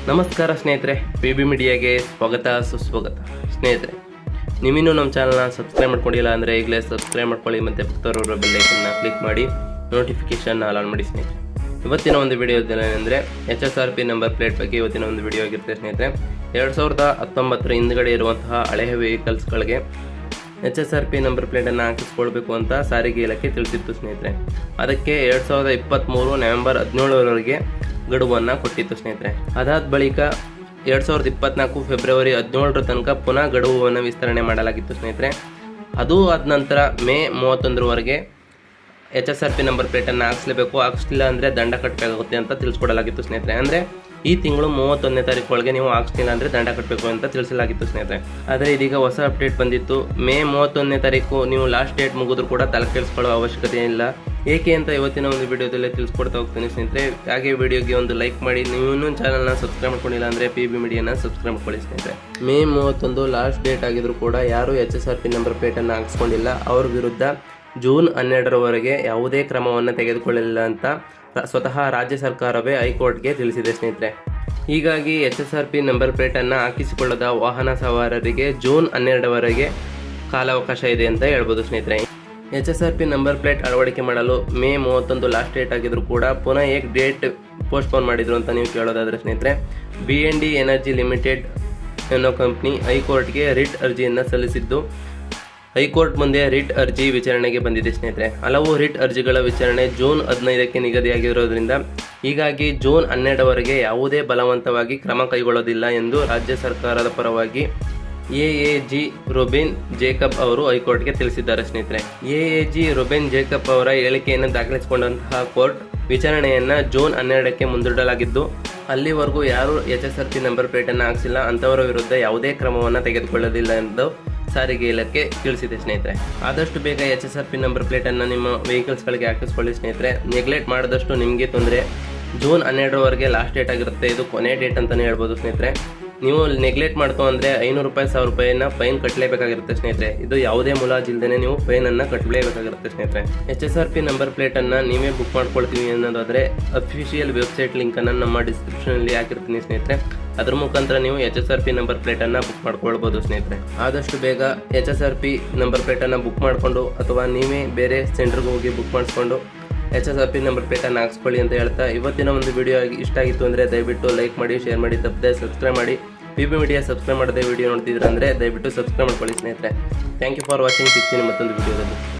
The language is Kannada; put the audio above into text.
ನಮಸ್ಕಾರ ಸ್ನೇಹಿತರೆ, PB ಮೀಡಿಯಾಗೆ ಸ್ವಾಗತ ಸುಸ್ವಾಗತ. ಸ್ನೇಹಿತರೆ, ನೀವಿನ್ನೂ ನಮ್ಮ ಚಾನಲ್ನ ಸಬ್ಸ್ಕ್ರೈಬ್ ಮಾಡ್ಕೊಂಡಿಲ್ಲ ಅಂದರೆ ಈಗಲೇ ಸಬ್ಸ್ಕ್ರೈಬ್ ಮಾಡ್ಕೊಳ್ಳಿ ಮತ್ತು ಪಕ್ಕದಲ್ಲಿರೋ ಬೆಲ್ ಐಕನ್ನ ಕ್ಲಿಕ್ ಮಾಡಿ ನೋಟಿಫಿಕೇಶನ್ ಆನ್ ಮಾಡಿ. ಸ್ನೇಹಿತರೆ, ಇವತ್ತಿನ ಒಂದು ವಿಡಿಯೋದೇನೆಂದರೆ HSRP ನಂಬರ್ ಪ್ಲೇಟ್ ಬಗ್ಗೆ ಇವತ್ತಿನ ಒಂದು ವಿಡಿಯೋ ಆಗಿರುತ್ತೆ. ಸ್ನೇಹಿತರೆ, 2019 ಹಿಂದ್ಗಡೆ ಇರುವಂತಹ ಹಳೆಯ ವೆಹಿಕಲ್ಸ್ಗಳಿಗೆ HSRP ನಂಬರ್ ಪ್ಲೇಟನ್ನು ಹಾಕಿಸ್ಕೊಳ್ಬೇಕು ಅಂತ ಸಾರಿಗೆ ಇಲಾಖೆ ತಿಳಿಸಿತ್ತು. ಸ್ನೇಹಿತರೆ, ಅದಕ್ಕೆ 2023 ನವೆಂಬರ್ 17ರವರೆಗೆ ಗಡುವನ್ನು ಕೊಟ್ಟಿತ್ತು. ಸ್ನೇಹಿತರೆ, ಅದಾದ ಬಳಿಕ 2024 ಫೆಬ್ರವರಿ 17ರ ತನಕ ಪುನಃ ಗಡುವನ್ನು ವಿಸ್ತರಣೆ ಮಾಡಲಾಗಿತ್ತು. ಸ್ನೇಹಿತರೆ, ಅದು ಆದ ನಂತರ ಮೇ 31ರವರೆಗೆ HSRP ನಂಬರ್ ಪ್ಲೇಟನ್ನು ಹಾಕಿಸ್ಲೇಬೇಕು, ಹಾಕಿಸ್ಲಿಲ್ಲ ಅಂದರೆ ದಂಡ ಕಟ್ಟಬೇಕಾಗುತ್ತೆ ಅಂತ ತಿಳಿಸ್ಕೊಡಲಾಗಿತ್ತು. ಸ್ನೇಹಿತರೆ, ಅಂದರೆ ಈ ತಿಂಗಳು 31ನೇ ತಾರೀಕು ಒಳಗೆ ನೀವು ಹಾಕಿಸ್ಲಿಲ್ಲ ಅಂದರೆ ದಂಡ ಕಟ್ಟಬೇಕು ಅಂತ ತಿಳಿಸಲಾಗಿತ್ತು. ಸ್ನೇಹಿತರೆ, ಆದರೆ ಇದೀಗ ಹೊಸ ಅಪ್ಡೇಟ್ ಬಂದಿತ್ತು. ಮೇ 31ನೇ ತಾರೀಕು ನೀವು ಲಾಸ್ಟ್ ಡೇಟ್ ಮುಗಿದ್ರು ಕೂಡ ತಲೆ ಕೆಡಿಸ್ಕೊಳ್ಳೋ ಅವಶ್ಯಕತೆ ಇಲ್ಲ. ಏಕೆ ಅಂತ ಇವತ್ತಿನ ಒಂದು ವಿಡಿಯೋದಲ್ಲೇ ತಿಳಿಸ್ಕೊಡ್ತಾ ಹೋಗ್ತೀನಿ. ಸ್ನೇಹಿತರೆ, ಹಾಗೆ ವಿಡಿಯೋಗೆ ಒಂದು ಲೈಕ್ ಮಾಡಿ. ನೀವು ಇನ್ನೂ ಚಾನಲ್ನ ಸಬ್ಸ್ಕ್ರೈಬ್ ಮಾಡ್ಕೊಂಡಿಲ್ಲ ಅಂದರೆ PB ಮೀಡಿಯಾನ ಸಬ್ಸ್ಕ್ರೈಬ್ ಮಾಡ್ಕೊಳ್ಳಿ. ಸ್ನೇಹಿತರೆ, ಮೇ 31 ಲಾಸ್ಟ್ ಡೇಟ್ ಆಗಿದ್ರು ಕೂಡ ಯಾರು HSRP ನಂಬರ್ ಪ್ಲೇಟನ್ನು ಹಾಕಿಸ್ಕೊಂಡಿಲ್ಲ ಅವ್ರ ವಿರುದ್ಧ ಜೂನ್ 12ರವರೆಗೆ ಯಾವುದೇ ಕ್ರಮವನ್ನು ತೆಗೆದುಕೊಳ್ಳಲಿಲ್ಲ ಅಂತ ಸ್ವತಃ ರಾಜ್ಯ ಸರ್ಕಾರವೇ ಹೈಕೋರ್ಟ್ಗೆ ತಿಳಿಸಿದೆ. ಸ್ನೇಹಿತರೆ, ಹೀಗಾಗಿ HSRP ನಂಬರ್ ಪ್ಲೇಟನ್ನು ಹಾಕಿಸಿಕೊಳ್ಳದ ವಾಹನ ಸವಾರರಿಗೆ ಜೂನ್ 12ರವರೆಗೆ ಕಾಲಾವಕಾಶ ಇದೆ ಅಂತ ಹೇಳ್ಬೋದು. ಸ್ನೇಹಿತರೆ, HSRP ನಂಬರ್ ಪ್ಲೇಟ್ ಅಳವಡಿಕೆ ಮಾಡಲು ಮೇ 31 ಲಾಸ್ಟ್ ಡೇಟ್ ಆಗಿದ್ರು ಕೂಡ ಪುನಃ ಏಕ್ ಡೇಟ್ ಪೋಸ್ಟ್ಪೋನ್ ಮಾಡಿದ್ರು ಅಂತ ನೀವು ಕೇಳೋದಾದರೆ ಸ್ನೇಹಿತರೆ, BND ಎನರ್ಜಿ ಲಿಮಿಟೆಡ್ ಅನ್ನೋ ಕಂಪ್ನಿ ಹೈಕೋರ್ಟ್ಗೆ ರಿಟ್ ಅರ್ಜಿಯನ್ನು ಸಲ್ಲಿಸಿದ್ದು, ಹೈಕೋರ್ಟ್ ಮುಂದೆ ರಿಟ್ ಅರ್ಜಿ ವಿಚಾರಣೆಗೆ ಬಂದಿದೆ. ಸ್ನೇಹಿತರೆ, ಹಲವು ರಿಟ್ ಅರ್ಜಿಗಳ ವಿಚಾರಣೆ ಜೂನ್ 15ಕ್ಕೆ ನಿಗದಿಯಾಗಿರೋದ್ರಿಂದ ಹೀಗಾಗಿ ಜೂನ್ 12ರವರೆಗೆ ಯಾವುದೇ ಬಲವಂತವಾಗಿ ಕ್ರಮ ಕೈಗೊಳ್ಳೋದಿಲ್ಲ ಎಂದು ರಾಜ್ಯ ಸರ್ಕಾರದ ಪರವಾಗಿ AAG ರೋಬಿನ್ ಜೇಕಬ್ ಅವರು ಹೈಕೋರ್ಟ್ಗೆ ತಿಳಿಸಿದ್ದಾರೆ. ಸ್ನೇಹಿತರೆ, AAG ರೋಬಿನ್ ಜೇಕಬ್ ಅವರ ಹೇಳಿಕೆಯನ್ನು ದಾಖಲಿಸಿಕೊಂಡಂತಹ ಕೋರ್ಟ್ ವಿಚಾರಣೆಯನ್ನು ಜೂನ್ 12ಕ್ಕೆ ಮುಂದೂಡಲಾಗಿದ್ದು, ಅಲ್ಲಿವರೆಗೂ ಯಾರು HSRP ನಂಬರ್ ಪ್ಲೇಟನ್ನು ಹಾಕಿಸಿಲ್ಲ ಅಂಥವರ ವಿರುದ್ಧ ಯಾವುದೇ ಕ್ರಮವನ್ನು ತೆಗೆದುಕೊಳ್ಳೋದಿಲ್ಲ ಎಂದು ಸಾರಿಗೆ ಇಲಾಖೆ ತಿಳಿಸಿದೆ. ಸ್ನೇಹಿತರೆ, ಆದಷ್ಟು ಬೇಗ HSRP ನಂಬರ್ ಪ್ಲೇಟನ್ನು ನಿಮ್ಮ ವೆಹಿಕಲ್ಸ್ಗಳಿಗೆ ಹಾಕಿಸ್ಕೊಳ್ಳಿ. ಸ್ನೇಹಿತರೆ, ನೆಗ್ಲೆಕ್ಟ್ ಮಾಡಿದಷ್ಟು ನಿಮಗೆ ತೊಂದರೆ. ಜೂನ್ 12ರವರೆಗೆ ಲಾಸ್ಟ್ ಡೇಟ್ ಆಗಿರುತ್ತೆ, ಇದು ಕೊನೆ ಡೇಟ್ ಅಂತಲೇ ಹೇಳ್ಬೋದು. ಸ್ನೇಹಿತರೆ, ನೀವು ನೆಗ್ಲೆಕ್ಟ್ ಮಾಡ್ತು ಅಂದರೆ 500 ರೂಪಾಯಿ 1000 ರೂಪಾಯಿನ ಫೈನ್ ಕಟ್ಟಲೇಬೇಕಾಗಿರುತ್ತೆ. ಸ್ನೇಹಿತರೆ, ಇದು ಯಾವುದೇ ಮುಲಾಜಿಲ್ದೇ ನೀವು ಫೈನನ್ನು ಕಟ್ಟಲೇಬೇಕಾಗಿರುತ್ತೆ. ಸ್ನೇಹಿತರೆ, HSRP ನಂಬರ್ ಪ್ಲೇಟನ್ನು ನೀವೇ ಬುಕ್ ಮಾಡ್ಕೊಳ್ತೀವಿ ಅನ್ನೋದಾದರೆ ಅಫಿಷಿಯಲ್ ವೆಬ್ಸೈಟ್ ಲಿಂಕನ್ನು ನಮ್ಮ ಡಿಸ್ಕ್ರಿಪ್ಷನಲ್ಲಿ ಹಾಕಿರ್ತೀನಿ. ಸ್ನೇಹಿತರೆ, ಅದ್ರ ಮುಖಾಂತರ ನೀವು HSRP ನಂಬರ್ ಪ್ಲೇಟನ್ನು ಬುಕ್ ಮಾಡ್ಕೊಳ್ಬೋದು. ಸ್ನೇಹಿತರೆ, ಆದಷ್ಟು ಬೇಗ HSRP ನಂಬರ್ ಪ್ಲೇಟನ್ನು ಬುಕ್ ಮಾಡಿಕೊಂಡು ಅಥವಾ ನೀವೇ ಬೇರೆ ಸೆಂಟರ್ಗೆ ಹೋಗಿ ಬುಕ್ ಮಾಡಿಸ್ಕೊಂಡು HSRP ನಂಬರ್ ಪ್ಲೇಟನ್ನು ಹಾಕ್ಸ್ಕೊಳ್ಳಿ ಅಂತ ಹೇಳ್ತಾ, ಇವತ್ತಿನ ಒಂದು ವಿಡಿಯೋ ಇಷ್ಟ ಆಗಿತ್ತು ಅಂದರೆ ದಯವಿಟ್ಟು ಲೈಕ್ ಮಾಡಿ, ಶೇರ್ ಮಾಡಿ, ತಪ್ಪದೆ ಸಬ್ಸ್ಕ್ರೈಬ್ ಮಾಡಿ. PB ಮೀಡಿಯಾ ಸಬ್ಸ್ಕ್ರೈಬ್ ಮಾಡದೆ ವಿಡಿಯೋ ನೋಡ್ತಿದ್ರೆ ಅಂದರೆ ದಯವಿಟ್ಟು ಸಬ್ಸ್ಕ್ರೈಬ್ ಮಾಡ್ಕೊಳ್ಳಿ. ಸ್ನೇಹಿತರೆ, ಥ್ಯಾಂಕ್ ಯು ಫಾರ್ ವಾಚಿಂಗ್. ಸಿಗ್ತೀನಿ ಮತ್ತೊಂದು ವಿಡಿಯೋದಲ್ಲಿ.